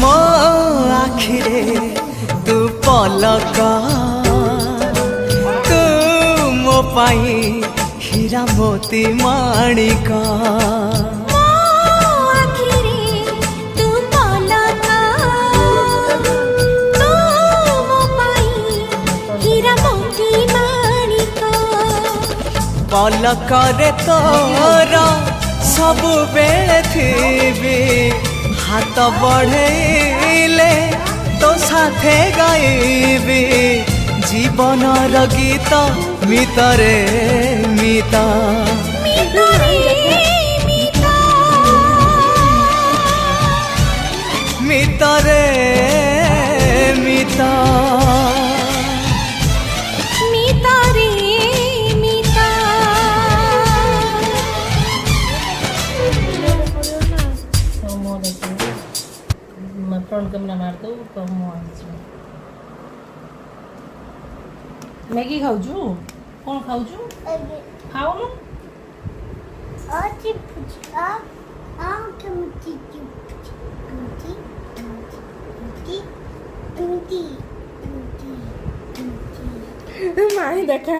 मो आखिरे तू पलक तू मो पाई हीरा मोती माणिक पलकरे तोर सबु बेले थी हाथ बढ़ेले तो साथे गाइबी जीवन गीत मितरे मिता मितरे मिता फ्रंट कैमरा मार दो कम मैगी खाऊछु कौन खाऊछु खाऊनु माई देखा